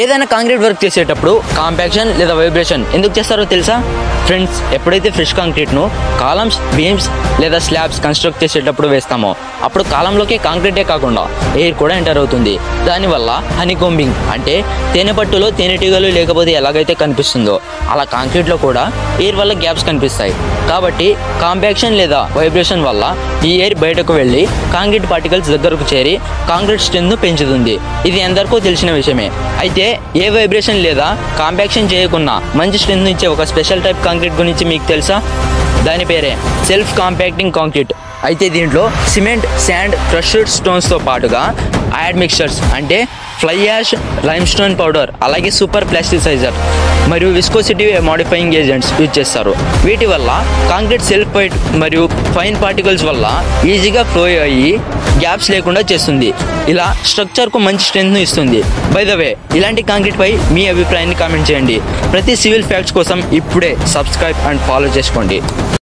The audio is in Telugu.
ఏదైనా కాంక్రీట్ వర్క్ చేసేటప్పుడు కాంపాక్షన్ లేదా వైబ్రేషన్ ఎందుకు చేస్తారో తెలుసా ఫ్రెండ్స్? ఎప్పుడైతే ఫ్రెష్ కాంక్రీట్ను కాలమ్స్, బీమ్స్ లేదా స్లాబ్స్ కన్స్ట్రక్ట్ చేసేటప్పుడు వేస్తామో అప్పుడు కాలంలోకి కాంక్రీటే కాకుండా ఎయిర్ కూడా ఎంటర్ అవుతుంది. దానివల్ల హనీకోంబింగ్ అంటే తేనెపట్టులో తేనెటీగలు లేకపోతే ఎలాగైతే కనిపిస్తుందో అలా కాంక్రీట్లో కూడా ఎయిర్ వల్ల గ్యాప్స్ కనిపిస్తాయి. కాబట్టి కాంపాక్షన్ లేదా వైబ్రేషన్ వల్ల ఈ ఎయిర్ బయటకు వెళ్ళి కాంక్రీట్ పార్టికల్స్ దగ్గరకు చేరి కాంక్రీట్ స్ట్రెంత్ను పెంచుతుంది. ఇది ఎందరికో తెలిసిన విషయమే. అయితే ఏ వైబ్రేషన్ లేదా కాంపాక్షన్ చేయకుండా మంచి స్ట్రెంత్ ఇచ్చే ఒక స్పెషల్ టైప్ కాంక్రీట్ గురించి మీకు తెలుసా? దాని పేరే సెల్ఫ్ కాంపాక్టింగ్ కాంక్రీట్. అయితే దీంట్లో సిమెంట్, శాండ్, క్రష్డ్ స్టోన్స్తో పాటుగా యాడ్ మిక్చర్స్ అంటే fly ash, limestone powder, అలాగే సూపర్ ప్లాస్టిసైజర్ మరియు విస్కోసిటీ మోడిఫైయింగ్ ఏజెంట్స్ యూజ్ చేస్తారు. వీటి వల్ల కాంక్రీట్ సెల్ఫ్ వెయిట్ మరియు ఫైన్ పార్టికల్స్ వల్ల ఈజీగా ఫ్లో అయ్యి గ్యాప్స్ లేకుండా చేస్తుంది. ఇలా స్ట్రక్చర్కు మంచి స్ట్రెంత్ను ఇస్తుంది. బై ద వే, ఇలాంటి కాంక్రీట్ పై మీ అభిప్రాయాన్ని కామెంట్ చేయండి. ప్రతి సివిల్ ఫ్యాక్ట్స్ కోసం ఇప్పుడే సబ్స్క్రైబ్ అండ్ ఫాలో చేసుకోండి.